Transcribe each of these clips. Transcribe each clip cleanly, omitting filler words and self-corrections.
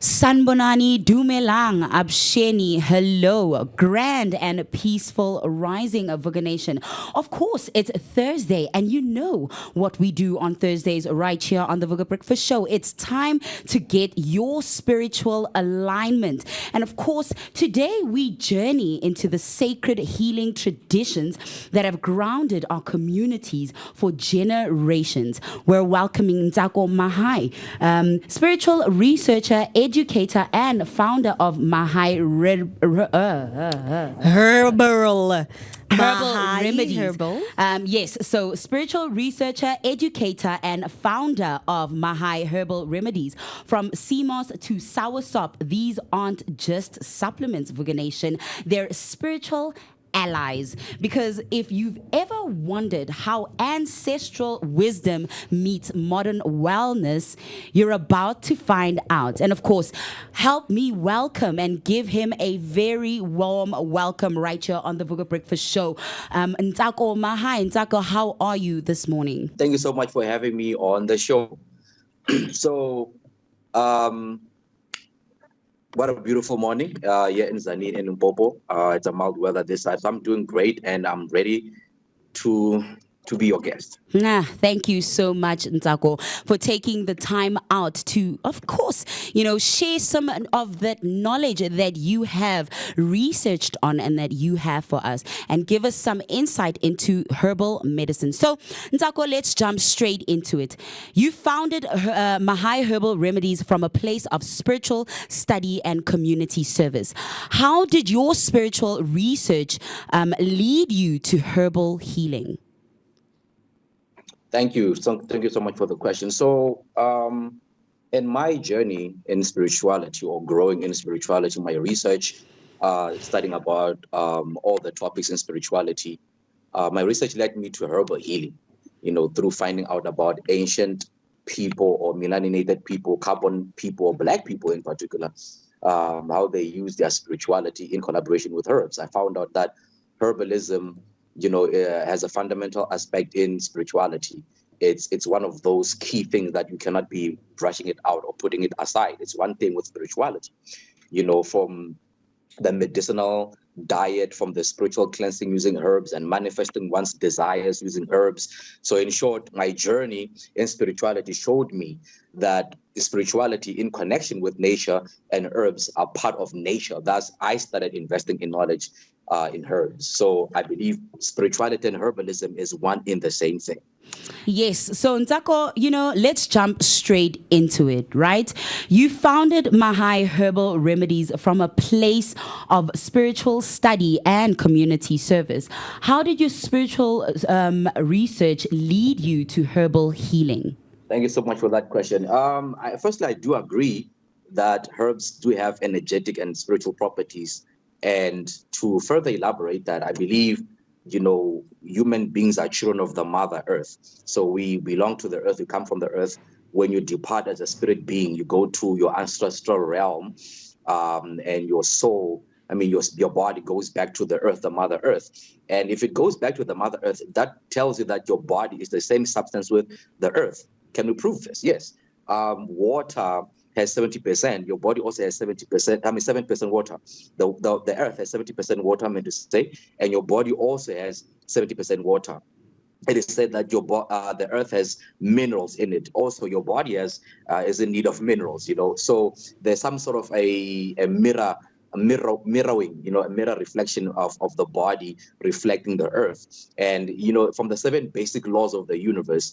Sanbonani Dumelang Absheni, hello, grand and peaceful rising of Nation. Of course, it's Thursday, and you know what we do on Thursdays right here on the Vuga Breakfast Show. It's time to get your spiritual alignment. And of course, today we journey into the sacred healing traditions that have grounded our communities for generations. We're welcoming Ntsako Mahayi, spiritual researcher, educator, and founder of Mahayi Herbal. Herbal Mahayi Remedies. Herbal. Yes, so spiritual researcher, educator, and founder of Mahayi Herbal Remedies. From CMOS to soursop, these aren't just supplements, Vuga Nation. They're spiritual allies. Because if you've ever wondered how ancestral wisdom meets modern wellness, you're about to find out. And of course, help me welcome and give him a very warm welcome right here on the Vuga Breakfast Show. Ntsako Mahayi. Ntsako, how are you this morning? Thank you so much for having me on the show. So, what a beautiful morning here in Zani and Limpopo. It's a mild weather this side, so I'm doing great, and I'm ready to be your guest. Thank you so much, Ntsako, for taking the time out to, of course, share some of that knowledge that you have researched on and that you have for us, and give us some insight into herbal medicine. So, Ntsako, let's jump straight into it. You founded Mahayi Herbal Remedies from a place of spiritual study and community service. How did your spiritual research lead you to herbal healing? Thank you. Thank you so much for the question. So, in my journey in spirituality, or growing in spirituality, my research, studying about all the topics in spirituality, my research led me to herbal healing. Through finding out about ancient people or melaninated people, carbon people, Black people in particular, how they use their spirituality in collaboration with herbs. I found out that herbalism has a fundamental aspect in spirituality. It's one of those key things that you cannot be brushing it out or putting it aside. It's one thing with spirituality, from the medicinal diet, from the spiritual cleansing using herbs, and manifesting one's desires using herbs. So in short, my journey in spirituality showed me that spirituality in connection with nature and herbs are part of nature. Thus, I started investing in knowledge in herbs. So I believe spirituality and herbalism is one in the same thing. Yes. So, Ntsako, let's jump straight into it, right? You founded Mahayi Herbal Remedies from a place of spiritual study and community service. How did your spiritual research lead you to herbal healing? Thank you so much for that question. Firstly, I do agree that herbs do have energetic and spiritual properties. And to further elaborate that, I believe, human beings are children of the Mother Earth. So we belong to the earth, we come from the earth. When you depart as a spirit being, you go to your ancestral realm, and your soul, your body goes back to the earth, the Mother Earth. And if it goes back to the Mother Earth, that tells you that your body is the same substance with the earth. Can we prove this? Yes. Water has 70%. Your body also has 70%. 7% water. The earth has 70% water, to say, and your body also has 70% water. It is said that the earth has minerals in it. Also, your body is in need of minerals. So there's some sort of a mirroring, a mirror reflection of the body reflecting the earth. And, from the 7 basic laws of the universe,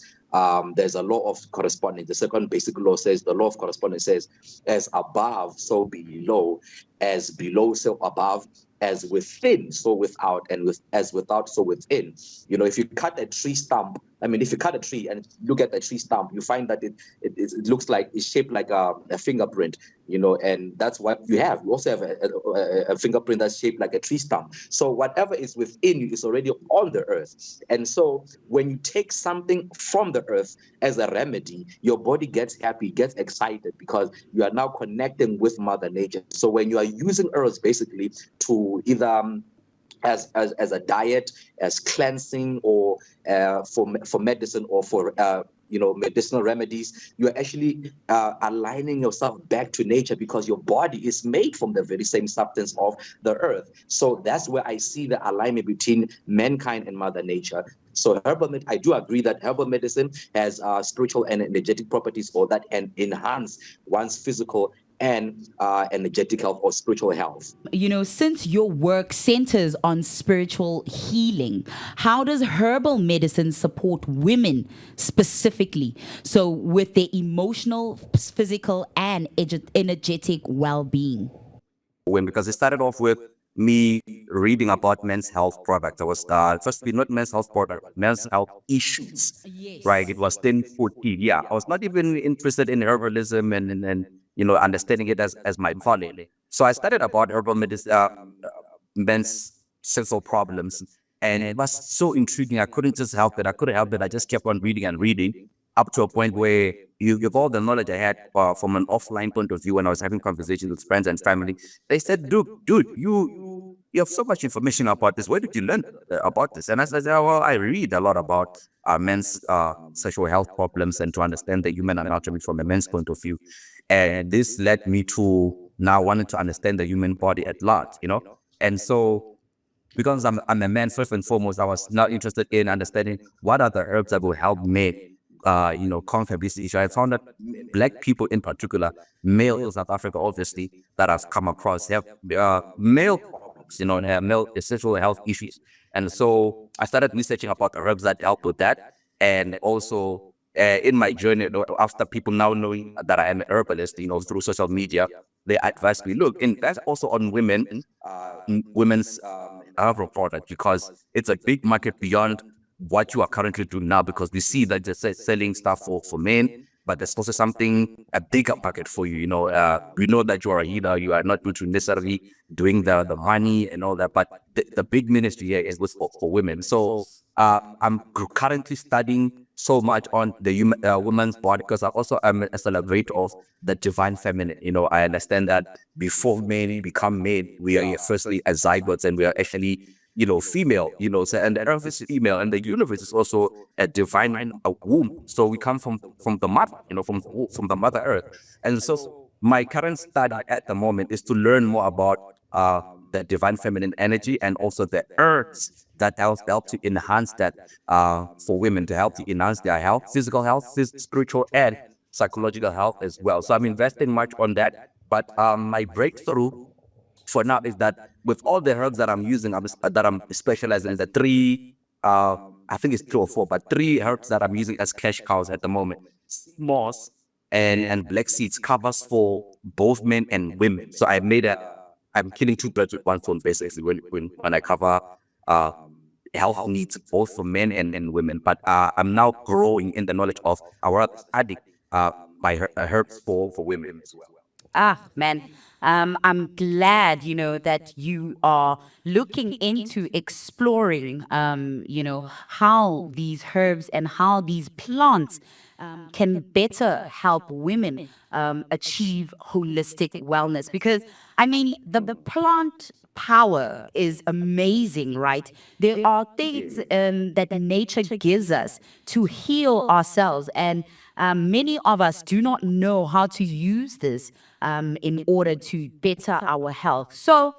there's a law of correspondence. The second basic law says, the law of correspondence says, as above, so below, as below, so above, as within, so without, and as without, so within. If you cut a tree stump, if you cut a tree and look at the tree stump, you find that it looks like, it's shaped like a fingerprint, and that's what you have. You also have a fingerprint that's shaped like a tree stump. So whatever is within you is already on the earth. And so when you take something from the earth as a remedy, your body gets happy, gets excited, because you are now connecting with Mother Nature. So when you are using herbs basically to either as a diet, as cleansing, or for medicine, or for medicinal remedies, you're actually aligning yourself back to nature, because your body is made from the very same substance of the earth. So that's where I see the alignment between mankind and Mother Nature. So I do agree that herbal medicine has spiritual and energetic properties for that, and enhance one's physical and energetic health or spiritual health. Since your work centers on spiritual healing, how does herbal medicine support women specifically? So, with their emotional, physical, and energetic well being? When because it started off with me reading about men's health products. I was first not men's health product, men's health issues. Right. It was 1014. Yeah. I was not even interested in herbalism and understanding it as my calling. So I studied about herbal medicine, men's sexual problems. And it was so intriguing. I couldn't just help it. I couldn't help it. I just kept on reading and reading up to a point where you give all the knowledge I had from an offline point of view when I was having conversations with friends and family. They said, dude, you have so much information about this. Where did you learn about this? And I said, well, I read a lot about men's sexual health problems and to understand the human anatomy from a men's point of view. And this led me to now wanting to understand the human body at large. And so because I'm a man, first and foremost, I was now interested in understanding what are the herbs that will help men, conquer this issue. I found that black people in particular, male in South Africa, obviously, that I've come across have male problems, and have male sexual health issues. And so I started researching about the herbs that help with that. And also in my journey, after people now knowing that I am an herbalist, through social media, they advised me, look, and that's also on women's herbal product, because it's a big market beyond what you are currently doing now, because we see that they're selling stuff for men, but there's also a bigger market for you. We know that you are a healer, you are not going to necessarily doing the money and all that, but the big ministry here is for women. So I'm currently studying so much on the woman's body, because I also am a celebrator of the divine feminine. I understand that before men become men, we are firstly as zygotes, and we are actually female. So, and the earth is female, and the universe is also a divine womb. So we come from the mother, from the mother earth. And so my current study at the moment is to learn more about the divine feminine energy, and also the herbs that help to enhance that for women, to help to enhance their health, physical health, spiritual and psychological health as well. So I'm investing much on that. But my breakthrough for now is that with all the herbs that I'm using, that I'm specializing in the three, I think it's 3 or 4, but 3 herbs that I'm using as cash cows at the moment: moss and black seeds covers for both men and women. So I'm killing 2 birds with 1 stone, basically, when I cover uh, health needs both for men and women. But I'm now growing in the knowledge of our adding my herbs for women as well. Man, I'm glad, that you are looking into exploring, how these herbs and how these plants can better help women achieve holistic wellness. Because, I mean, the plant power is amazing, right? There are things that nature gives us to heal ourselves, and many of us do not know how to use this in order to better our health. So,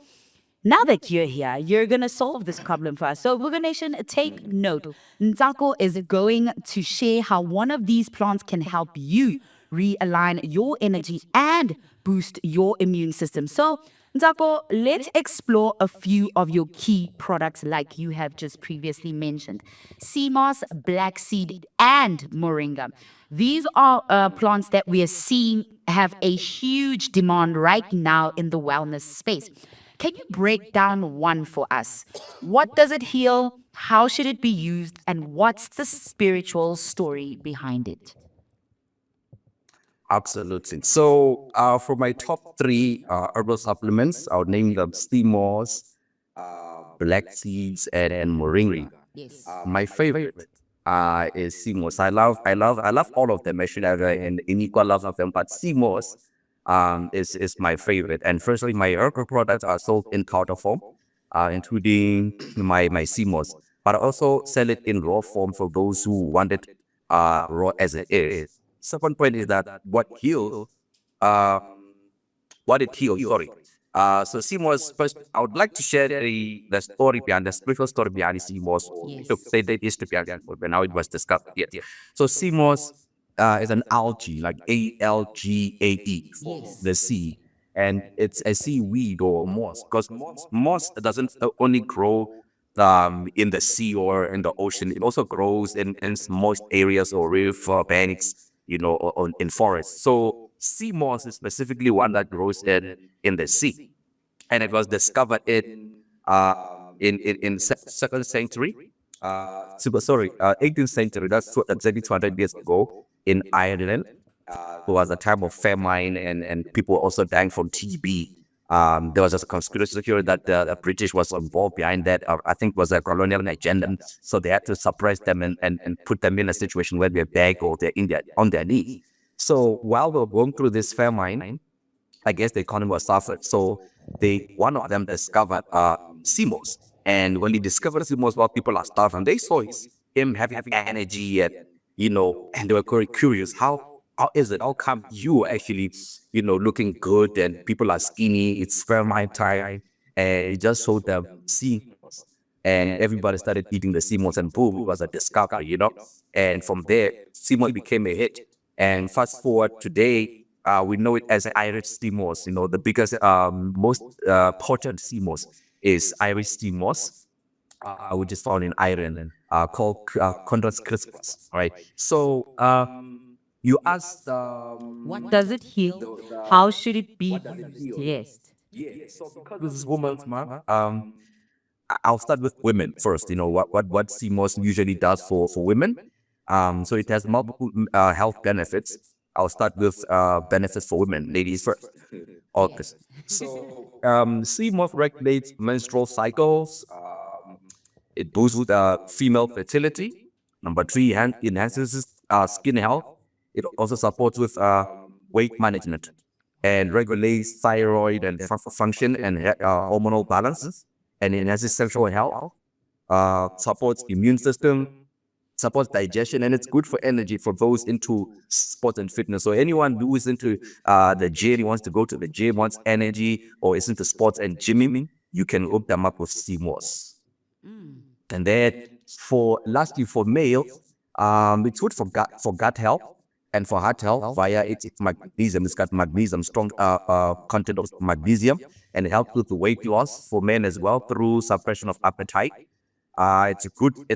now that you're here, you're going to solve this problem for us. So, Vuga Nation, take note. Ntsako is going to share how one of these plants can help you realign your energy and boost your immune system. So, Ntsako, let's explore a few of your key products like you have just previously mentioned: sea moss, black seed, and moringa. These are plants that we are seeing have a huge demand right now in the wellness space. Can you break down one for us? What does it heal? How should it be used? And what's the spiritual story behind it? Absolutely. So for my top 3 herbal supplements, I'll name them sea moss, black seeds, and moringa. Yes. My favorite is sea moss. I love all of them. Actually, I have an equal love of them, but sea moss is my favorite. And firstly, my herbal products are sold in powder form, including my sea moss, but I also sell it in raw form for those who want it raw as it is. Second point is that uh, what it heals, sorry. So CMOS, first, I would like to share the story behind, the spiritual story behind CMOS, to say the history behind it, when how it was discovered. Yes. So CMOS is an algae, like ALGAE, the sea. And it's a seaweed or moss, because moss doesn't only grow in the sea or in the ocean. It also grows in moist areas or river banks, or in forests. So sea moss is specifically one that grows in the sea, and it was discovered uh, in second century. Sorry, 18th century. That's exactly 200 years ago in Ireland. It was a time of famine, and people also dying from TB. There was just a conspiracy theory that the British was involved behind that. I think it was a colonial agenda. So they had to suppress them and put them in a situation where they're beg or they're on their knees. So while we were going through this famine, I guess the economy was suffered. So one of them discovered CMOS. And when he discovered CMOS while people are starving, they saw him having energy, and they were very curious. How is it? How come you actually, looking good and people are skinny? It's famine time. And he just showed them CMOS. And everybody started eating the CMOS, and boom, it was a discovery. And from there, CMOS became a hit. And fast forward today, we know it as Irish sea moss. The biggest, most potent sea moss is Irish sea moss, which is found in Ireland, called Chondrus crispus. All right. So you asked, What does it heal? How should it be used? Yes. so because this is Women's Month, I'll start with women first. What sea moss usually does for women. So it has multiple health benefits. I'll start with benefits for women, ladies first. Okay. Yes. So sea moss regulates menstrual cycles. It boosts female fertility. Number three, enhances skin health. It also supports with weight management and regulates thyroid and function and hormonal balance, and enhances sexual health, supports immune system, supports digestion, and it's good for energy for those into sports and fitness. So anyone who is into the gym, wants to go to the gym, wants energy, or is into sports and gymming, you can hook them up with CMOS. And then lastly for male, it's good for gut health and for heart health via its magnesium. It's got magnesium, strong content of magnesium, and it helps with the weight loss for men as well through suppression of appetite. It's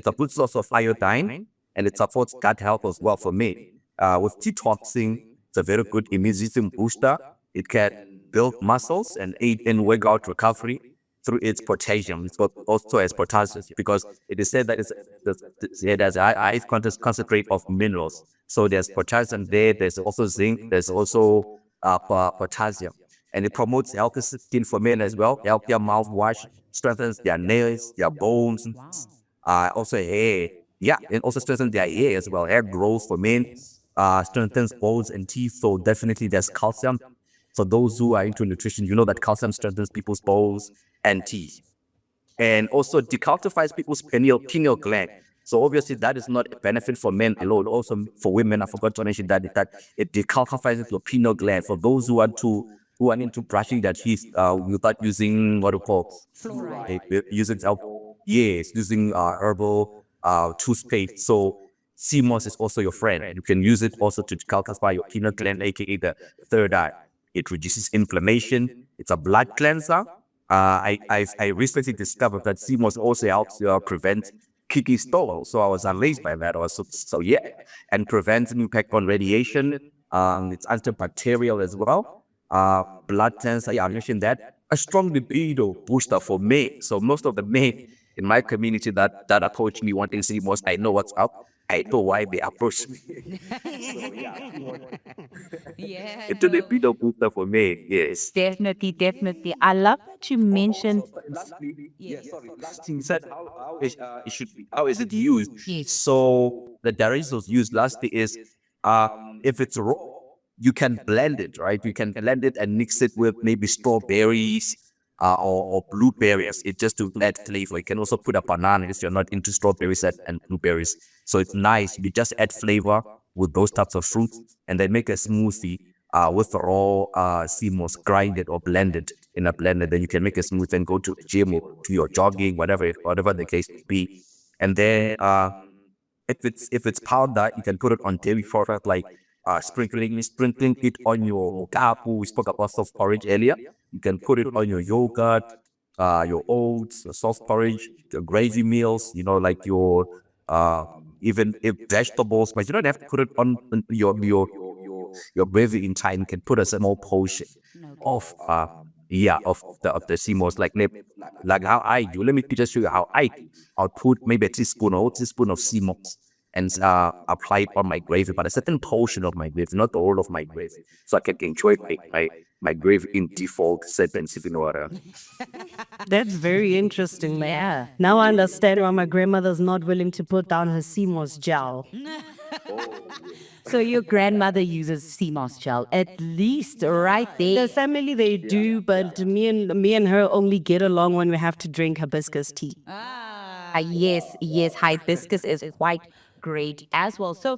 a good source of iodine, and it supports gut health as well for me. With detoxing, it's a very good immune system booster. It can build muscles and aid in workout recovery through its potassium. It's also has potassium because it is said that it has a high concentrate of minerals. So there's potassium there. There's also zinc. There's also potassium, and it promotes healthy skin for men as well. Healthier mouthwash, strengthens their nails, their bones, also hair. Yeah, it also strengthens their hair as well. Hair growth for men, strengthens bones and teeth. So definitely there's calcium. For those who are into nutrition, you know that calcium strengthens people's bones and teeth, and also decalcifies people's pineal gland. So obviously that is not a benefit for men alone. Also for women, I forgot to mention that it decalcifies your pineal gland. For those who are into brushing their teeth without using what we call fluoride, using yes, using herbal toothpaste. So CMOS is also your friend. You can use it also to calcify your pineal gland, aka the third eye. It reduces inflammation. It's a blood cleanser. I recently discovered that CMOS also helps prevent kidney stone. So I was amazed by that also. So yeah, and prevents impact on radiation. It's antibacterial as well. Blood cancer, yeah, I mentioned that. A strong libido booster for men. So most of the men in my community that approach me wanting CMOS, I know what's up. I know why they approach me. So yeah, Yeah, it's a no. libido booster for men. Yes. Definitely, definitely. I love that you mentioned. Lastly, Yeah. sorry, last thing you said, it should be, how is it used? Yes. So the directions used lastly is, uh, if it's raw, you can blend it, right? You can blend it and mix it with maybe strawberries, or blueberries. It just to add flavor. You can also put a banana if you're not into strawberries and blueberries. So it's nice. You just add flavor with those types of fruits and then make a smoothie with the raw sea moss, grind it or blend it in a blender. Then you can make a smoothie and go to the gym or do your jogging, whatever the case may be. And then if it's powder, you can put it on dairy product like sprinkling it on your kapu. We spoke about soft porridge earlier. You can put it on your yogurt, your oats, your soft porridge, your gravy meals. Like your uh, even if vegetables, but you don't have to put it on your gravy in time. You can put a small portion of of the CMOS like how I do. Let me just show you how I do. I'll put maybe a teaspoon or teaspoon of CMOS and apply it on my gravy, but a certain portion of my gravy, not all of my gravy, so I can enjoy my gravy in default settings, if you know what I mean. That's very interesting. Like, now I understand why my grandmother's not willing to put down her CMOS gel. So your grandmother uses sea moss gel, at least right there. The family they do, but me and her only get along when we have to drink hibiscus tea. Yes, hibiscus is quite great as well. So,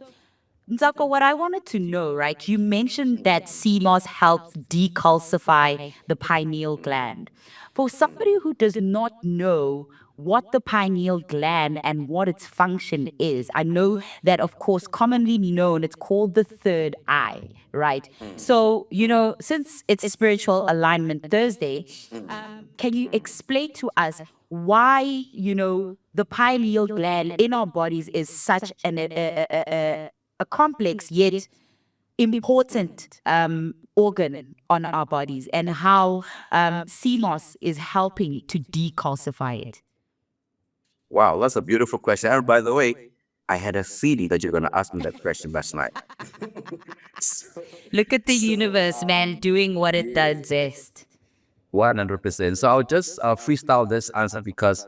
Ntsako, what I wanted to know, right? You mentioned that sea moss helps decalcify the pineal gland. For somebody who does not know what the pineal gland and what its function is, I know that, of course, commonly known, it's called the third eye, right? So, since it's Spiritual Alignment Thursday, can you explain to us why, the pineal gland in our bodies is such a complex yet important organ on our bodies, and how CMOS is helping to decalcify it? Wow, that's a beautiful question. And by the way, I had a feeling that you're going to ask me that question last night. Look at the universe, man, doing what it does best. 100%. So I'll just freestyle this answer because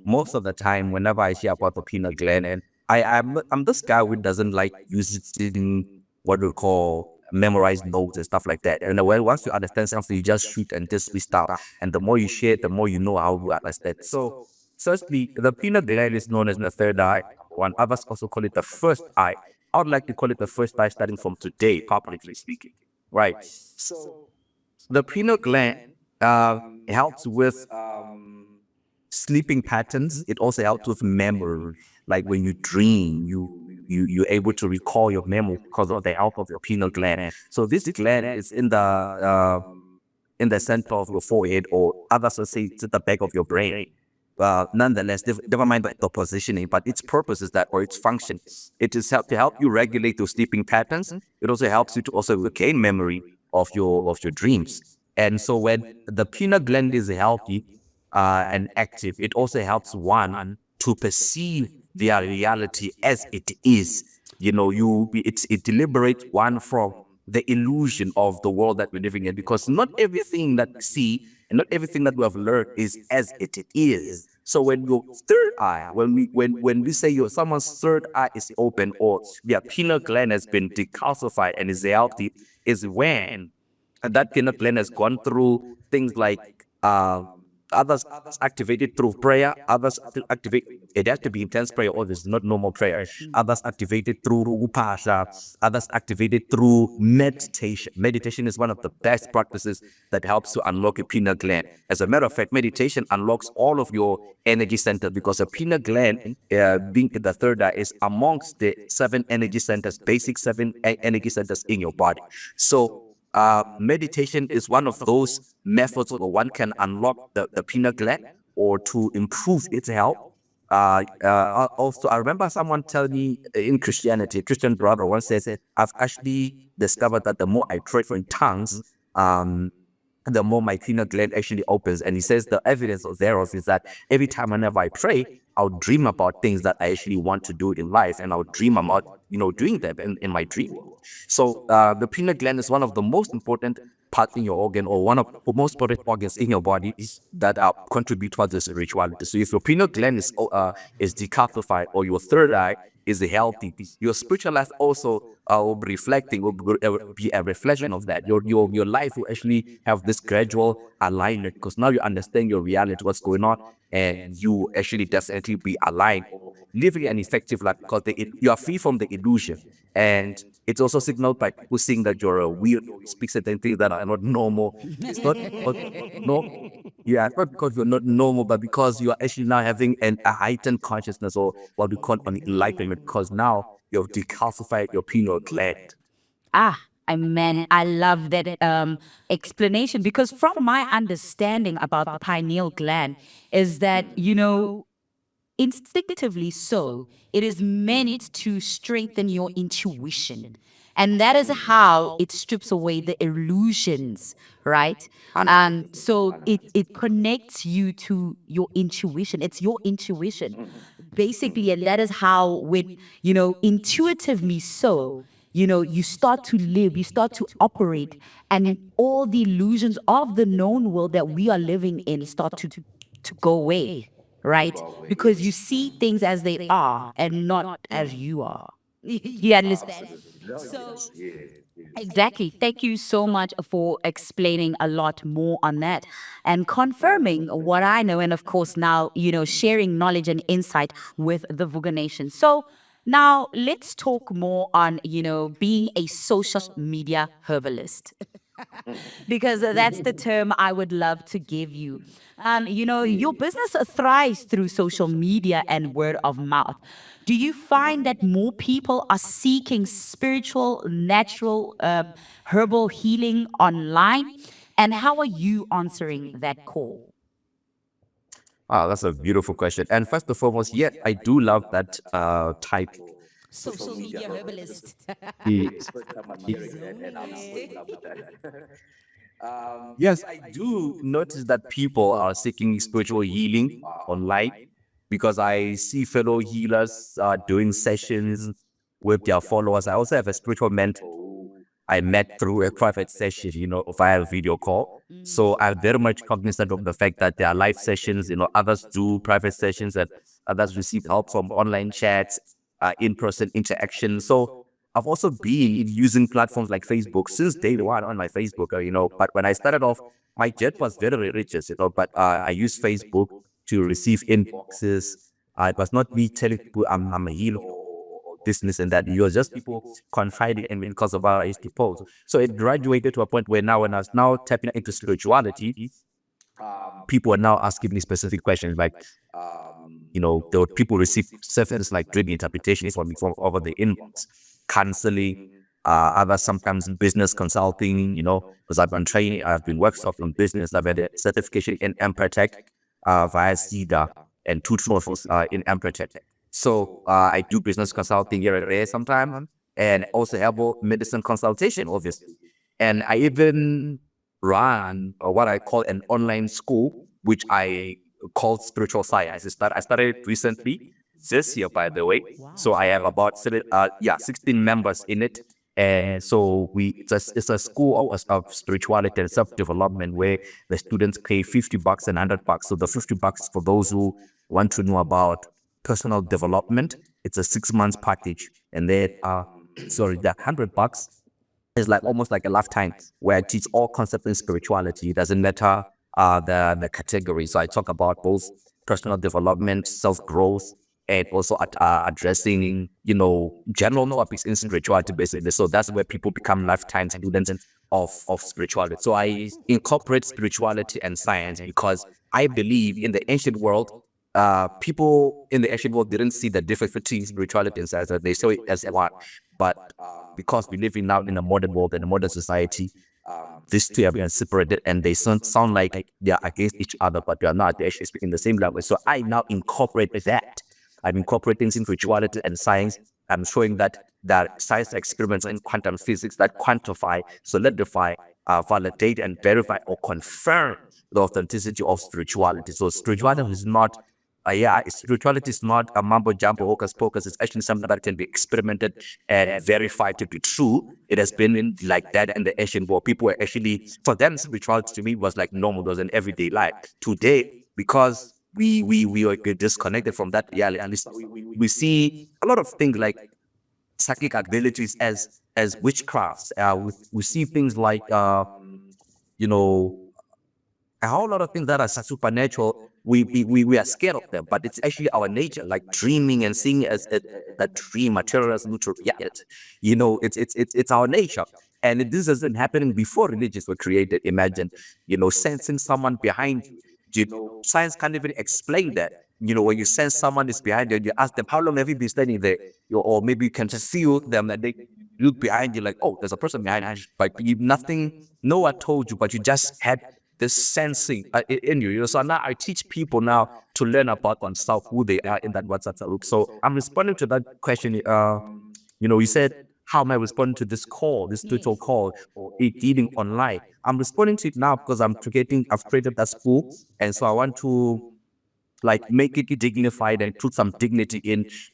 most of the time, whenever I hear about the peanut gland, and I'm this guy who doesn't like using what we call memorized notes and stuff like that. And once you understand something, you just shoot and just freestyle. And the more you share, the more you know how to understand. So, firstly, the peanut gland is known as the third eye. One others also call it the first eye. I would like to call it the first eye starting from today, properly speaking. Right. So the pineal gland helps with sleeping patterns. It also helps with memory. Like when you dream, you're able to recall your memory because of the help of your pineal gland. So this gland is in the center of your forehead, or others will say it's at the back of your brain. Nonetheless, never mind the positioning, but its purpose is that, or its function, it is to help you regulate your sleeping patterns. It also helps you to also regain memory of your dreams. And so when the pineal gland is healthy and active, it also helps one to perceive their reality as it is. It deliberates one from the illusion of the world that we're living in, because not everything that we see and not everything that we have learned is as it is. So when your third eye, when we say someone's third eye is open, or their pineal gland has been decalcified and is healthy, is when that pineal gland has gone through things like others activated through prayer, others activate, it has to be intense prayer, or this is not normal prayer. Others activated through upasha, others activated through meditation. Meditation is one of the best practices that helps to unlock a pineal gland. As a matter of fact, meditation unlocks all of your energy centers, because a pineal gland, being in the third eye, is amongst the 7 energy centers, basic 7 energy centers in your body. So meditation is one of those methods where one can unlock the pineal gland or to improve its health. Also, I remember someone telling me in Christianity, a Christian brother once says, I've actually discovered that the more I pray in tongues, the more my pineal gland actually opens. And he says the evidence thereof is that every time whenever I pray, I'll dream about things that I actually want to do in life, and I'll dream about doing them in my dream world. So the pineal gland is one of the most important part in your organ, or one of the most important organs in your body that contribute towards the spirituality. So if your pineal gland is decalcified, or your third eye is healthy, your spiritual life also will be reflecting, will be a reflection of that. Your life will actually have this gradual alignment, because now you understand your reality, what's going on, and you actually definitely be aligned or living an effective life, because you are free from the illusion. And it's also signaled by people seeing that you're a weirdo, you speak certain things that are not normal. It's not no, yeah, it's not because you're not normal, but because you are actually now having a heightened consciousness, or what we call an enlightenment, because now you've decalcified your pineal gland. I love that explanation, because from my understanding about the pineal gland is that, instinctively so, it is meant to strengthen your intuition. And that is how it strips away the illusions, right? And so it connects you to your intuition. It's your intuition, basically. And that is how, when, intuitively so, you start to live, you start to operate, and all the illusions of the known world that we are living in start to go away, right? Because you see things as they are and not as you are. You understand? So, exactly. Thank you so much for explaining a lot more on that and confirming what I know. And of course, now, sharing knowledge and insight with the Vuga Nation. So, now let's talk more on, being a social media herbalist, because that's the term I would love to give you. And, your business thrives through social media and word of mouth. Do you find that more people are seeking spiritual, natural, herbal healing online? And how are you answering that call? That's a beautiful question. And first and foremost, yeah, I do love that title. Social media herbalist. Yes. Yes, I do notice that people are seeking spiritual healing online, because I see fellow healers doing sessions with their followers. I also have a spiritual mentor who I met through a private session, via video call. So I'm very much cognizant of the fact that there are live sessions, others do private sessions, and others receive help from online chats, in-person interaction. So I've also been using platforms like Facebook since day one on my Facebook, but when I started off, my jet was very religious, but I used Facebook to receive inboxes. It was not me telling people I'm a healer, or this and that. It was just people confiding in me because of our HD posts. So it graduated to a point where now, when I was now tapping into spirituality, people are now asking me specific questions, like, there were people receive services like dream interpretations from over the inbox, counseling, other sometimes business consulting, because I've been training, I've been workshops on business, I've had a certification in Empatech via CEDA, and two trophies in Empatech. So I do business consulting here and there sometimes, and also herbal medicine consultation, obviously. And I even run what I call an online school, which I called Spiritual Science. I started it recently, this year, by the way. So I have about 16 members in it. And so it's a school of spirituality and self-development, where the students pay $50 and $100. So the $50 for those who want to know about personal development. It's a 6 months package. And then the $100 is like almost like a lifetime, where I teach all concepts in spirituality. It doesn't matter the category. So I talk about both personal development, self growth, and also addressing general topics in spirituality, basically. So that's where people become lifetime students of spirituality. So I incorporate spirituality and science, because I believe in the ancient world, people in the ancient world didn't see the difference between spirituality and science. They saw it as one. But because we live now in a modern world and a modern society, these two have been separated, and they sound like they are against each other, but they are not. They're actually speaking the same language. So I now incorporate that. I'm incorporating spirituality and science. I'm showing that science experiments in quantum physics that quantify, solidify, validate, and verify or confirm the authenticity of spirituality. So spirituality is not yeah, spirituality is not a mumbo jumbo hocus pocus. It's actually something that can be experimented and verified to be true. It has been in like that in the ancient world. People were actually, for them, spirituality to me was like normal, it was an everyday life. Today, because we are disconnected from that reality, and we see a lot of things like psychic abilities as witchcrafts. We see things like you know a whole lot of things that are supernatural. We are scared of them, but it's actually our nature, like dreaming and seeing as that dream materializes into reality. It's our nature, and this has been happening before religions were created. Imagine, sensing someone behind you. Science can't even explain that. When you sense someone is behind you, and you ask them, "How long have you been standing there?" Or maybe you can just feel them, and they look behind you, like, "Oh, there's a person behind us," but nothing, no one told you, but you just had this sensing in you. So now I teach people now to learn about themselves, who they are in that WhatsApp group. So I'm responding to that question. You said, how am I responding to this call, this tutorial call, or it dealing online? I'm responding to it now because I've created that school, and so I want to like make it dignified and put some dignity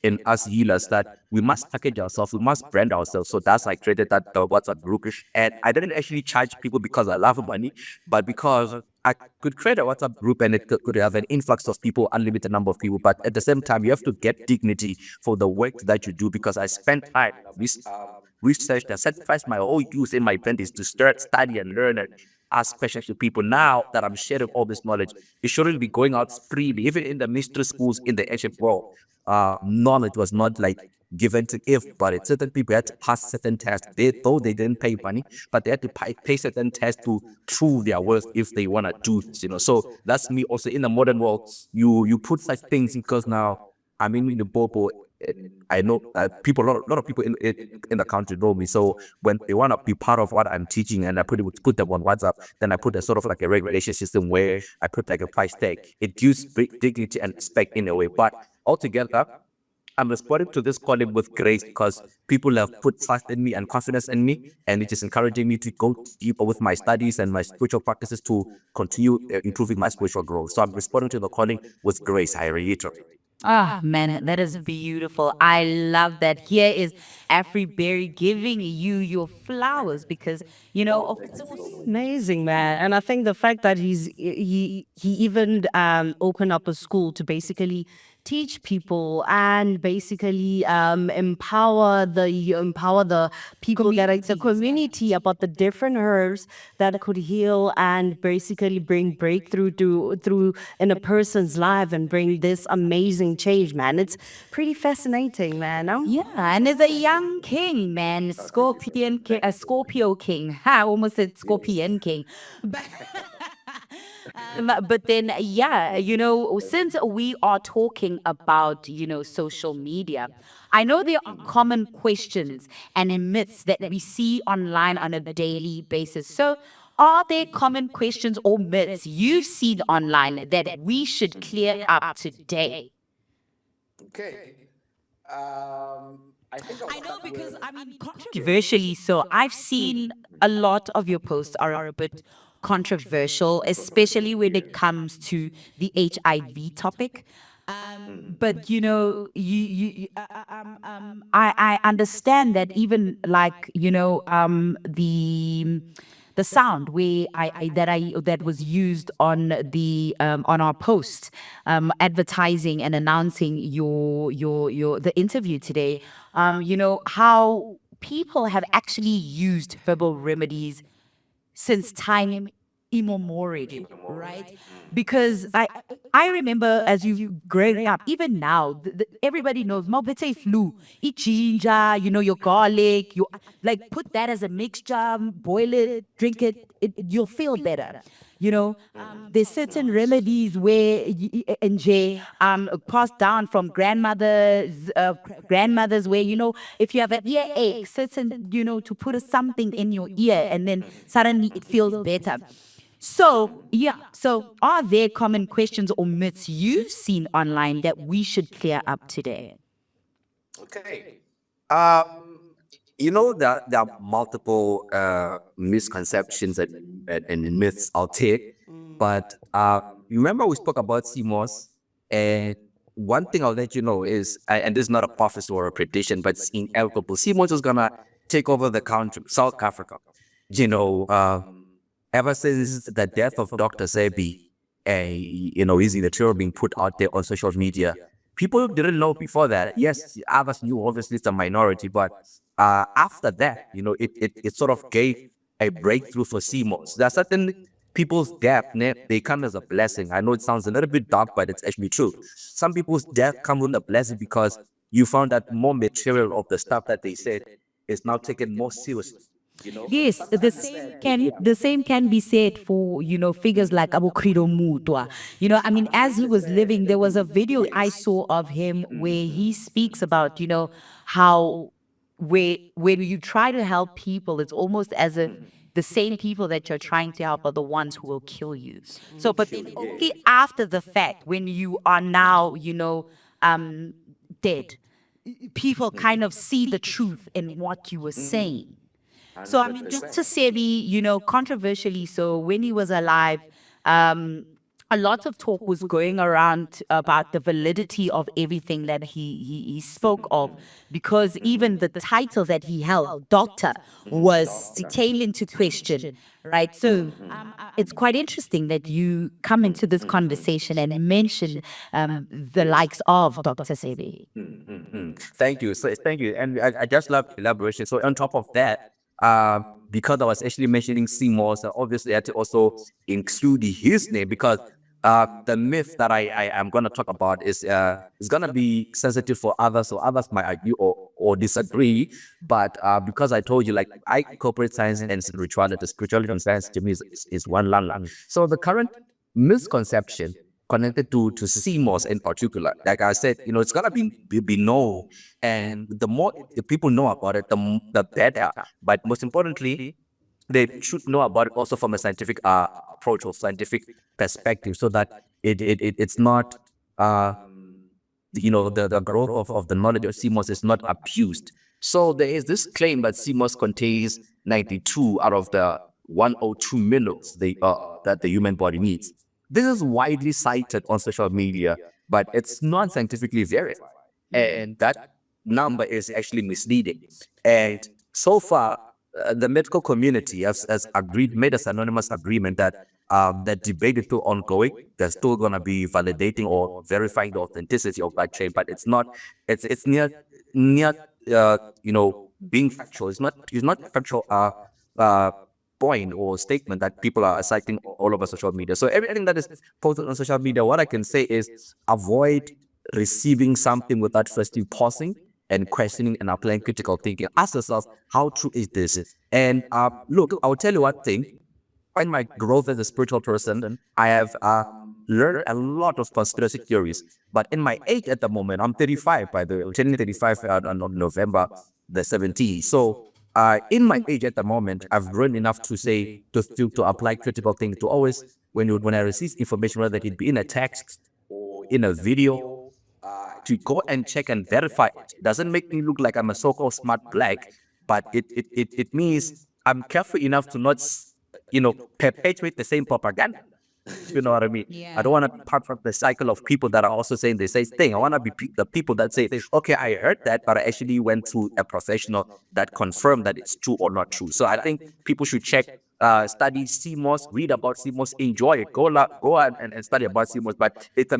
in us healers, that we must package ourselves, we must brand ourselves. So that's I created that the WhatsApp group, and I didn't actually charge people because I love money, but because I could create a WhatsApp group and it could have an influx of people, unlimited number of people. But at the same time, you have to get dignity for the work that you do, because I spent time, researched and sacrificed my whole youth in my 20s to start, study, and learn and ask questions to people. Now that I'm sharing all this knowledge, it shouldn't be going out freely. Even in the mystery schools in the ancient world, knowledge was not like given to everybody. Certain people had to pass certain tests. Though they didn't pay money, but they had to pay certain tests to prove their worth if they want to do this. So that's me also in the modern world. You put such things because now I'm in the Bobo. I know people, lot of people in the country know me. So when they want to be part of what I'm teaching, and I put them on WhatsApp, then I put a sort of like a regulation system where I put like a price tag. It gives dignity and respect in a way. But altogether, I'm responding to this calling with grace, because people have put trust in me and confidence in me, and it is encouraging me to go deeper with my studies and my spiritual practices to continue improving my spiritual growth. So I'm responding to the calling with grace. I reiterate. Ah, man, that is beautiful. I love that. Here is Berry giving you your flowers because, of course. Amazing, man. And I think the fact that he even opened up a school to basically teach people and basically empower the people that are the community about the different herbs that could heal and basically bring breakthrough through in a person's life and bring this amazing change, man. It's pretty fascinating, man. Yeah, and there's a young king, man, Scorpion King, a Scorpio King. Ha, I almost said Scorpion King, but but then yeah, since we are talking about social media, I know there are common questions and myths that we see online on a daily basis. So, are there common questions or myths you've seen online that we should clear up today? Okay. I think I'll I know start because with. I mean, controversially, so I've seen a lot of your posts are a bit controversial, especially when it comes to the HIV topic. But I understand that even like the sound where that was used on the on our post advertising and announcing your the interview today, how people have actually used herbal remedies since time immemorial, right? Because I remember as you growing up, even now, everybody knows Mobete flu, eat ginger, your garlic, you like put that as a mixture, boil it, drink it, you'll feel better. There's certain remedies where NJ passed down from grandmothers where if you have an earache, certain to put something in your ear and then suddenly it feels better. So yeah, so are there common questions or myths you've seen online that we should clear up today? Okay. Um, there are multiple misconceptions and myths out there, but remember we spoke about CMOS. And one thing I'll let you know is, and this is not a prophecy or a prediction, but it's inevitable. CMOS is gonna take over the country, South Africa. You know, ever since the death of Dr. Sebi, his material being put out there on social media, people didn't know before that. Yes, others knew, obviously it's a minority, but after that, it sort of gave a breakthrough for CMOS. There are certain people's death, they come as a blessing. I know it sounds a little bit dark, but it's actually true. Some people's death come with a blessing because you found that more material of the stuff that they said is now taken more seriously. Yes, the same can be said for figures like Abu Krido Mutwa. I mean, as he was living, there was a video I saw of him where he speaks about how when you try to help people, it's almost as if the same people that you're trying to help are the ones who will kill you. So, but then only after the fact, when you are now dead, people kind of see the truth in what you were saying. So, I mean, Dr. Sebi, controversially so, when he was alive, a lot of talk was going around about the validity of everything that he spoke of, because even the title that he held, doctor, was taken into question, right? So it's quite interesting that you come into this conversation and mention the likes of Dr. Sebi. Thank you. So thank you. And I just love elaboration. So on top of that, because I was actually mentioning Seymour, so obviously I had to also include his name, because the myth that I am going to talk about is going to be sensitive for others, so others might argue or disagree. But because I told you, like, I incorporate science and spirituality and science to me is one language. So the current misconception connected to CMOS in particular. Like I said, it's gonna be known, and the more the people know about it, the better. But most importantly, they should know about it also from a scientific approach or scientific perspective, so that it's not the growth of the knowledge of CMOS is not abused. So there is this claim that CMOS contains 92 out of the 102 minerals that the human body needs. This is widely cited on social media, but it's not scientifically verified. And that number is actually misleading. And so far, the medical community has agreed, made a anonymous agreement that that debate is still ongoing. They're still going to be validating or verifying the authenticity of that claim, but it's not. It's near being factual. It's not factual. Point or statement that people are citing all over social media. So everything that is posted on social media, what I can say is avoid receiving something without firstly pausing and questioning and applying critical thinking. Ask yourself, how true is this? And look, I'll tell you one thing. In my growth as a spiritual person, I have learned a lot of conspiracy theories. But in my age at the moment, I'm 35, by the way, I'm turning 35 on November the 17th. So in my age at the moment, I've learned enough to say, to apply critical thinking, to always, when I receive information, whether it be in a text or in a video, to go and check and verify it. Doesn't make me look like I'm a so-called smart black, but it means I'm careful enough to not perpetuate the same propaganda. You know what I mean? I don't want to part from the cycle of people that are also saying the same thing. I want to be the people that say, okay, I heard that, but I actually went to a professional that confirmed that it's true or not true. So I think people should check, study CMOS, read about CMOS, enjoy it, go out and study about CMOS. But it's a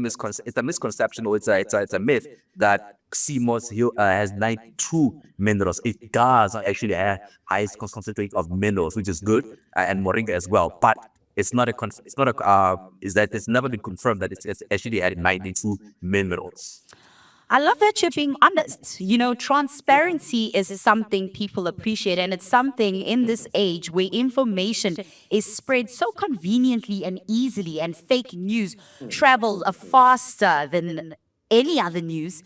misconception, or it's a myth that CMOS has 92 minerals. It does actually have highest concentrate of minerals, which is good, and moringa as well. But is that it's never been confirmed that it's actually had 92 minerals. I love that you're being honest. Transparency is something people appreciate, and it's something in this age where information is spread so conveniently and easily, and fake news travels faster than any other news.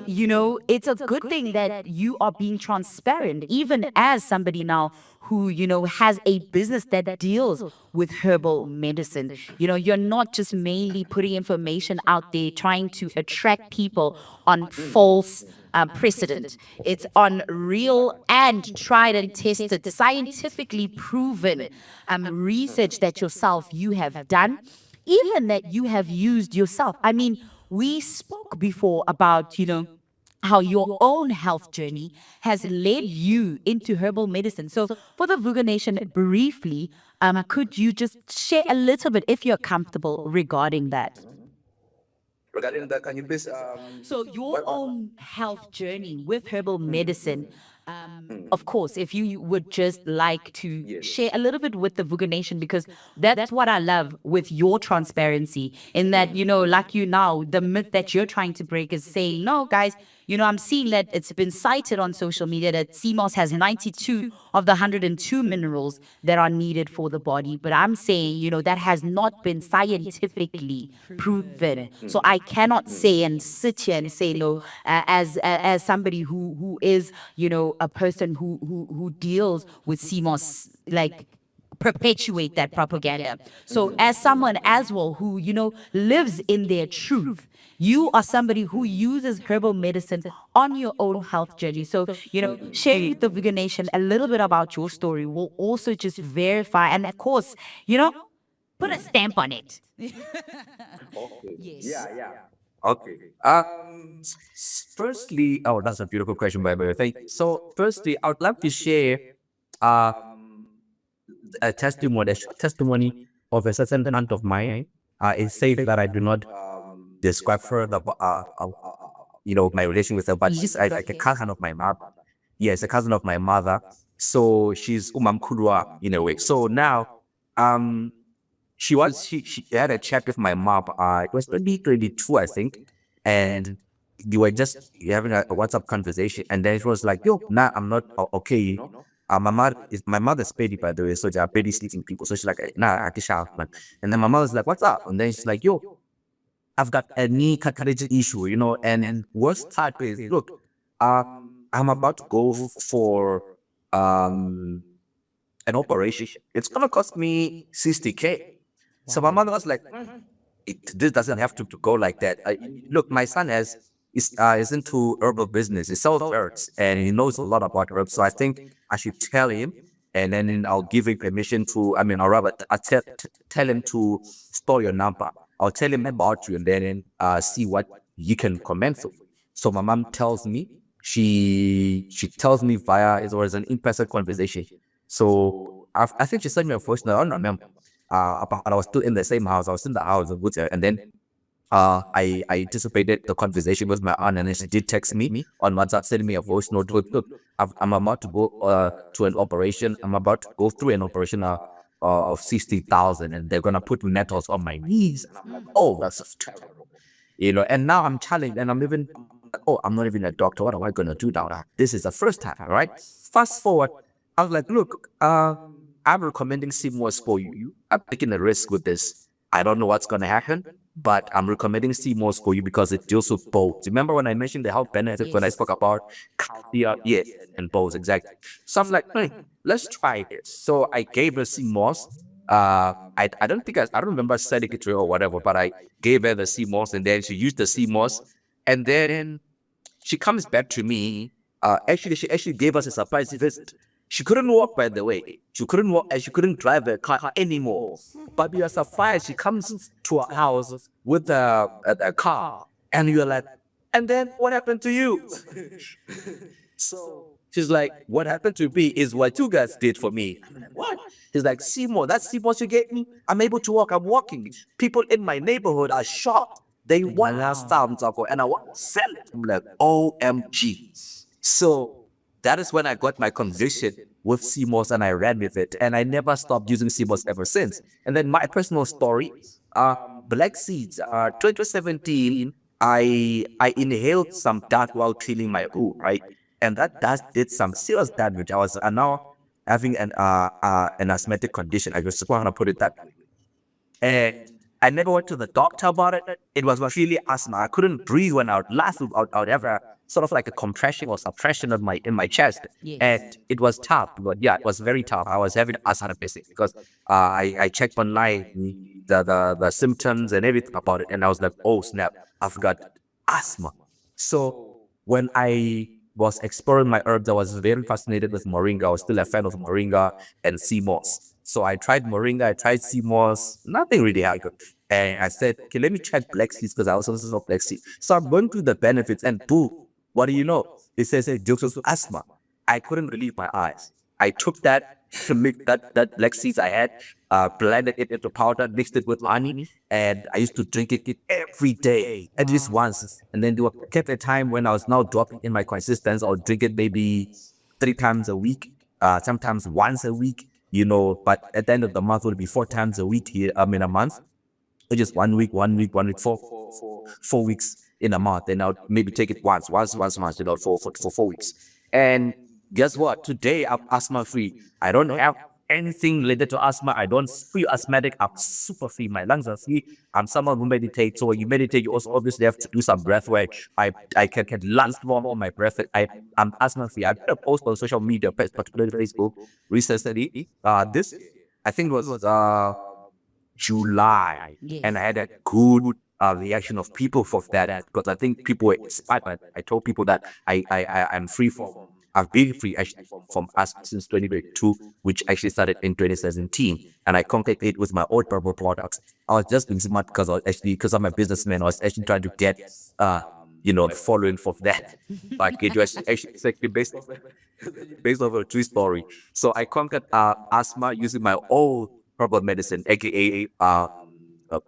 It's a good thing that you are being transparent, even as somebody now who, has a business that deals with herbal medicine. You're not just mainly putting information out there trying to attract people on false precedent. It's on real and tried and tested, scientifically proven research that you have done, even that you have used yourself. I mean, we spoke before about, how your own health journey has led you into herbal medicine. So, for the Vuga Nation, briefly, could you just share a little bit, if you're comfortable, regarding that? Regarding that, can you please So your what own health journey with herbal medicine, Mm. of course, if you would just like to Yes. share a little bit with the Vuga Nation, because that's what I love with your transparency. In that, like you now, the myth that you're trying to break is saying, no, guys, I'm seeing that it's been cited on social media that CMOS has 92 of the 102 minerals that are needed for the body. But I'm saying, that has not been scientifically proven. So I cannot say and sit here and say no, as somebody who is, a person who deals with CMOS, like perpetuate that propaganda. So as someone as well who, lives in their truth, you are somebody who uses herbal medicine on your own health journey. So, share with the Vegan Nation a little bit about your story will also just verify and, of course, put a stamp on it. Okay. Yes. Yeah, yeah. okay. Firstly, oh, that's a beautiful question, by the way. Thank. So, firstly, I would like to share uh, a testimony, a short testimony of a certain aunt of mine. It says that I do not describe further, my relation with her, but she's like a cousin of my mother. Yes, a cousin of my mother. So she's Umam Kudwa in a way. So now, um, she had a chat with my mom. It was 2022, I think, and you were just having a WhatsApp conversation, and then it was like, "Yo, nah, I'm not okay." My mother's petty, by the way, so they are petty sleeping people. So she's like, "Nah, I can shout, man." And then my mother's like, "What's up?" And then she's like, "Yo, I've got a knee cartilage issue, and worst part is, look, uh, I'm about to go for um an operation. It's gonna cost me 60K." So my mother was like, this doesn't have to go like that. Look, my son is into herbal business. He sells herbs and he knows a lot about herbs. So I think I should tell him, and then I'll give him permission to. I mean, or rather, tell him to store your number. I'll tell him about you, and then see what you can comment for. So my mom tells me, she tells me via it was an in-person conversation. So I think she sent me a voice note. I don't remember. About, I was still in the same house. I was in the house with her, and then I anticipated the conversation with my aunt, and then she did text me on WhatsApp, sending me a voice note. Look, I'm about to go to an operation. I'm about to go through an operation of 60,000, and they're gonna put metals on my knees. And I'm like, oh, that's just terrible. And now I'm challenged, and I'm even, oh, I'm not even a doctor. What am I gonna do now? This is the first time, right? Fast forward, I was like, look, I'm recommending CMOS for you. I'm taking a risk with this. I don't know what's gonna happen, but I'm recommending CMOS for you because it deals with both. Remember when I mentioned the health benefits when I spoke about calcium, yes, and both exactly. So I'm like, let's try this. So I gave her CMOS. I don't think I don't remember setting it to her or whatever, but I gave her the CMOS, and then she used the CMOS, and then she comes back to me. Actually, she actually gave us a surprise visit. She couldn't walk, by the way. She couldn't walk, and she couldn't drive a car anymore. But we are surprised. She comes to our house with a car, and you're like, and then what happened to you? So she's like, what happened to me is what you guys did for me. I'm like, what? She's like, Seymour, that's Seymour you gave me. I'm able to walk. I'm walking. People in my neighborhood are shocked. They want last time Ntsako, and I want to sell it. I'm like, OMG. So that is when I got my conviction with CMOS, and I ran with it. And I never stopped using CMOS ever since. And then my personal story, black seeds, 2017, I inhaled some that while cleaning my poo, right? And that did some serious damage. I was now having an asthmatic condition. I just want to put it that way. And I never went to the doctor about it. It was really asthma. I couldn't breathe when I would laugh. I would have a sort of like a compression or suppression of my in my chest, and it was tough. But yeah, it was very tough. I was having asthma basically because I checked online the symptoms and everything about it, and I was like, oh snap, I've got asthma. So when I was exploring my herbs, I was very fascinated with moringa. I was still a fan of moringa and sea moss. So I tried moringa, I tried sea moss, nothing really happened. And I said, okay, let me check black seeds because I also saw black seed. So I'm going through the benefits and boom, what do you know? It says it deals with asthma. I couldn't believe my eyes. I took that, mixed that black seeds I had, blended it into powder, mixed it with honey, and I used to drink it every day, at least once. And then there were kept a time when I was now dropping in my consistency. I'll drink it maybe 3 times a week, sometimes once a week, but at the end of the month it would be 4 times a week here, in a month, or just 1 week, 1 week, 1 week, 4 weeks in a month. And I'll maybe take it once a month, for 4 weeks. And guess what? Today I'm asthma free. I don't have anything related to asthma. I don't feel asthmatic. I'm super free. My lungs are free. I'm someone who meditates. So when you meditate, you also obviously have to do some breath work. I can lungs more on my breath. I'm asthma free. I put a post on social media, particularly Facebook, recently. This I think it was July, and I had a good reaction of people for that because I think people were inspired. I told people that I'm free from. I've been free actually from asthma since 2022, which actually started in 2017, and I conquered it with my own purple products. I was just being smart because I was actually because I'm a businessman. I was actually trying to get the following for that. Like it was actually exactly based off a true story. So I conquered asthma using my own herbal medicine, aka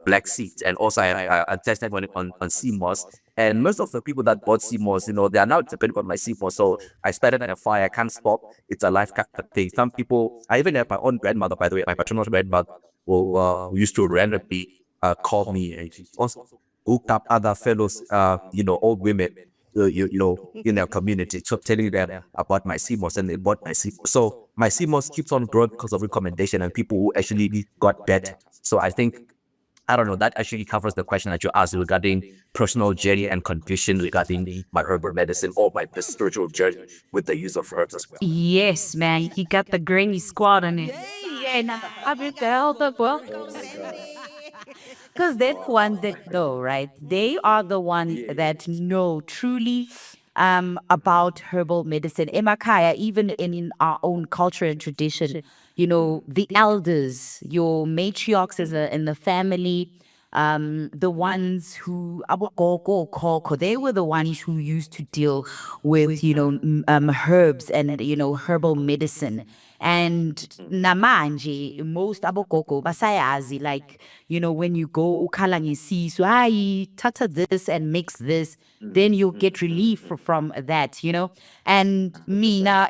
black seeds, and also I tested on sea moss. And most of the people that bought sea moss, they are now depending on my sea moss. So I started at a fire. I can't stop. It's a life thing. Some people, I even have my own grandmother, by the way, my paternal grandmother, who used to randomly call me, and she also hooked up other fellows, old women, in their community, so telling them about my CMOS and about my CMOS. So my CMOS keeps on growing because of recommendation and people who actually got better. So I think, I don't know, that actually covers the question that you asked regarding personal journey and conviction regarding my herbal medicine or my spiritual journey with the use of herbs as well. Yes, man, he got the grainy squad on it. Yeah, nah, I mean, the hell the fuck? Oh my God. Because they're the ones that know, right? They are the ones that know truly about herbal medicine. Emakaya, even in our own culture and tradition, the elders, your matriarchs in the family, the ones who abogogo koko, they were the ones who used to deal with herbs and herbal medicine. And namanje most abogogo basayazi, like when you go ukhala ngesisu, hayi tata this and mix this, then you'll get relief from that, and mina,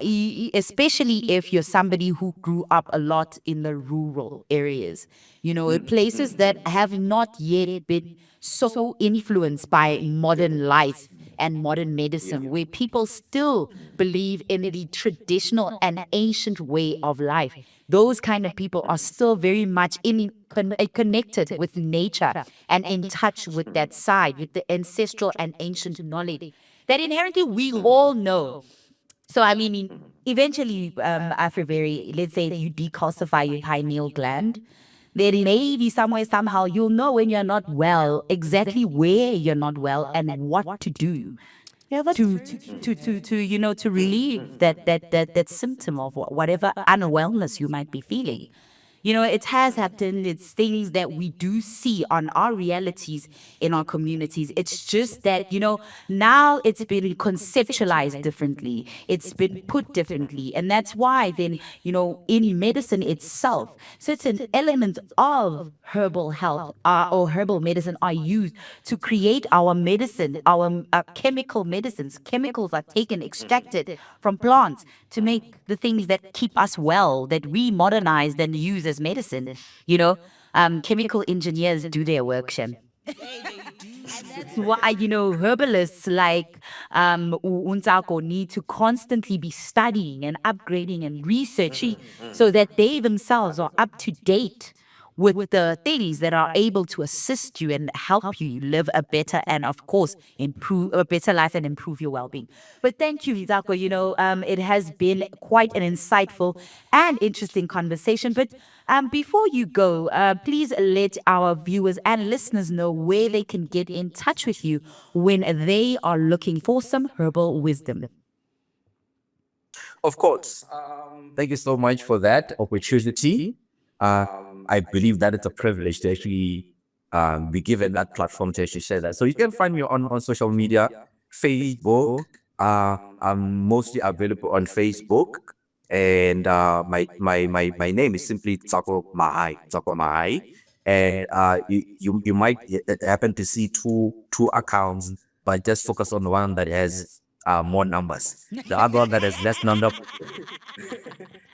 especially if you're somebody who grew up a lot in the rural areas, places that have not yet been so influenced by modern life and modern medicine, where people still believe in the traditional and ancient way of life. Those kind of people are still very much connected with nature and in touch with that side, with the ancestral and ancient knowledge that inherently we all know. So, I mean, eventually, after let's say you decalcify your pineal gland, then maybe somewhere, somehow, you'll know when you're not well, exactly where you're not well and what to do Yeah, that's to relieve that symptom of whatever unwellness you might be feeling. It has happened. It's things that we do see on our realities in our communities. It's just that, now it's been conceptualized differently. It's been put differently. And that's why then, in medicine itself, certain elements of herbal health or herbal medicine are used to create our medicine, our chemical medicines. Chemicals are taken, extracted from plants to make the things that keep us well, that we modernized and use as medicine. Chemical engineers do their work, Shem. That's why, herbalists like Ntsako need to constantly be studying and upgrading and researching so that they themselves are up to date with the things that are able to assist you and help you live a better and, of course, improve a better life and improve your well-being. But thank you, Ntsako. It has been quite an insightful and interesting conversation. But before you go, please let our viewers and listeners know where they can get in touch with you when they are looking for some herbal wisdom. Of course. Thank you so much for that opportunity. I believe that it's a privilege to actually be given that platform to actually share that. So you can find me on social media, Facebook. I'm mostly available on Facebook, and my name is simply Ntsako Mahayi. Ntsako Mahayi, and you might happen to see two accounts, but just focus on the one that has more numbers. The other one that has less number,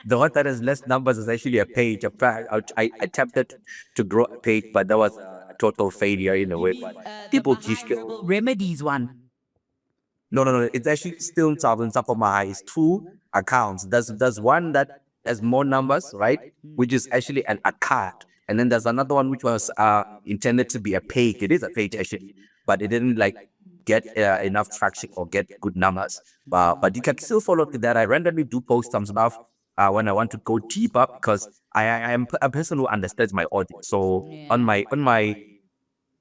the one that has less numbers is actually a page. In fact, I attempted to grow a page, but that was a total failure in a way. But The people just Mahayi Herbal Remedies one. no. It's actually still Ntsako Mahayi. It's two accounts. There's one that has more numbers, right? Which is actually an account, and then there's another one which was intended to be a page. It is a page actually, but it didn't like get enough traction or get good numbers. But you can still follow to that. I randomly do post some stuff when I want to go deeper because I am a person who understands my audience. So on my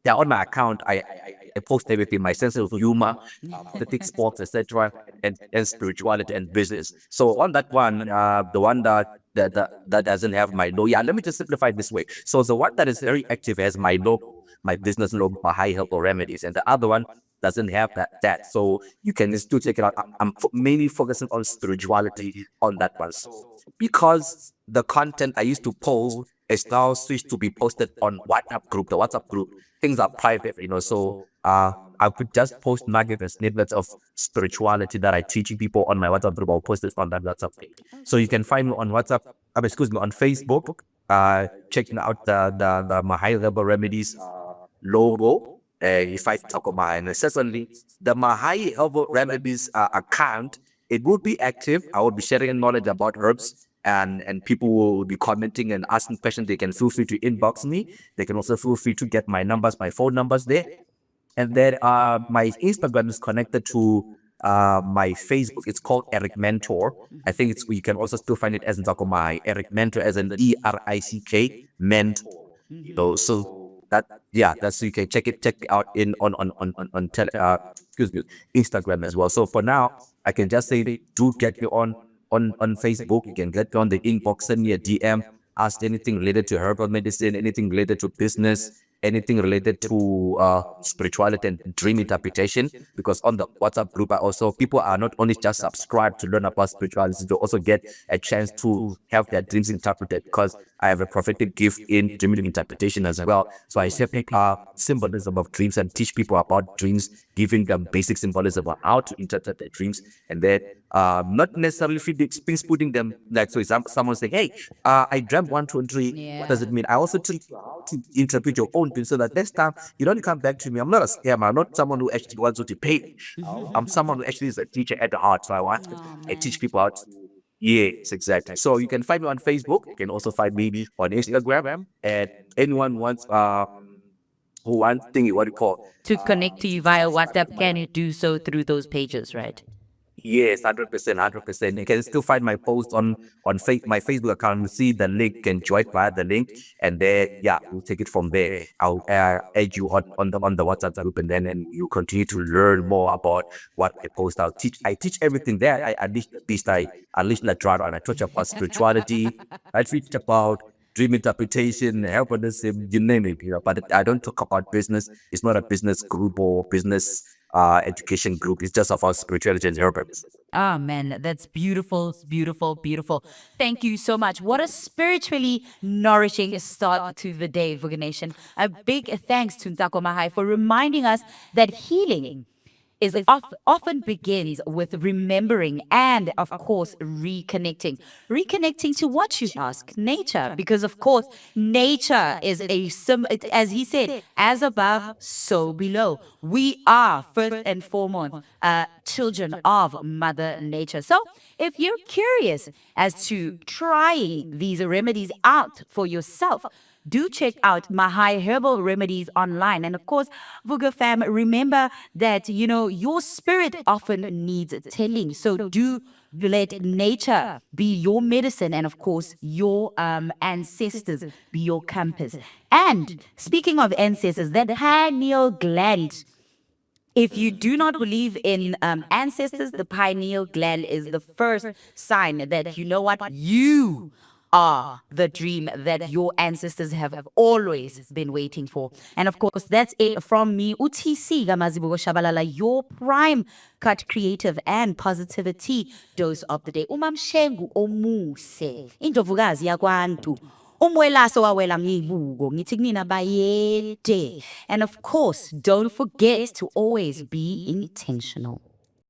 account, I post everything, my sense of humor, athletic sports, etc., and spirituality and business. So on that one, the one that doesn't have my logo, yeah, let me just simplify it this way. So the one that is very active has my logo, my business logo, Mahayi Herbal Remedies, and the other one doesn't have that. So you can still check it out. I'm mainly focusing on spirituality on that one. So because the content I used to post is now switched to be posted on WhatsApp group, the WhatsApp group, things are private, so I could just post nuggets and snippets of spirituality that I teaching people on my WhatsApp group. I'll post it on that WhatsApp page. So you can find me on WhatsApp, excuse me, on Facebook, checking out the Mahayi Herbal Remedies logo. If I talk about my necessarily the Mahayi Herbal Remedies account, it will be active. I will be sharing knowledge about herbs, and people will be commenting and asking questions. They can feel free to inbox me. They can also feel free to get my numbers, my phone numbers there. And then my Instagram is connected to my Facebook. It's called Eric Mentor. I think it's you can also still find it as Ntsako Mahayi. Eric Mentor as in ERICK Mentor. So that yeah, that's you can check it out in on excuse me, Instagram as well. So for now, I can just say do get me on Facebook. You can get me on the inbox, send me a DM, ask anything related to herbal medicine, anything related to business, anything related to spirituality and dream interpretation. Because on the WhatsApp group, I also people are not only just subscribed to learn about spirituality, they also get a chance to have their dreams interpreted. Because I have a prophetic gift in dream interpretation as well. So I share symbolism of dreams and teach people about dreams, giving them basic symbolism on how to interpret their dreams, and then not necessarily feed the experience, putting them like so. Example, someone saying, "Hey, I dreamt 1, 2, and 3. What does it mean?" I also teach you how to interpret your own dreams so that next time you don't come back to me. I'm not a scammer. I'm not someone who actually wants you to pay. I'm someone who actually is a teacher at the heart. So I teach people how to. Yes, exactly. So you can find me on Facebook. You can also find me on Instagram. And anyone wants who wants thingy, what do you call To connect to you via WhatsApp, can you do so through those pages, right? Yes, 100%, 100%. You can still find my post on my Facebook account. You see the link, can join via the link, and then yeah, we'll take it from there. I'll add you on the WhatsApp group, and then you continue to learn more about what I post. I teach everything there. I at least like draw and I touch about spirituality. I teach about dream interpretation, helping you name it, But I don't talk about business. It's not a business group or business education group. It's just about spirituality and herbs. Ah, man, that's beautiful, beautiful, beautiful. Thank you so much. What a spiritually nourishing start to the day, Vuga Nation. A big thanks to Ntsako Mahayi for reminding us that healing often begins with remembering and, of course, reconnecting. Reconnecting to what you ask? Nature. Because, of course, nature is as he said, as above, so below. We are, first and foremost, children of Mother Nature. So, if you're curious as to trying these remedies out for yourself, do check out Mahayi Herbal Remedies online. And of course, Vuga fam, remember that, your spirit often needs telling. So do let nature be your medicine, and of course, your ancestors be your compass. And speaking of ancestors, that pineal gland, if you do not believe in ancestors, the pineal gland is the first sign that you know what? You are the dream that your ancestors have always been waiting for. And of course, that's it from me, UTC Gamazibugo Shabalala, your prime cut creative and positivity dose of the day. Umamshengu omuse, indovugazi yakwantu. Umwelaso wawela ngibuko, ngithi kunina bayede. And of course, don't forget to always be intentional.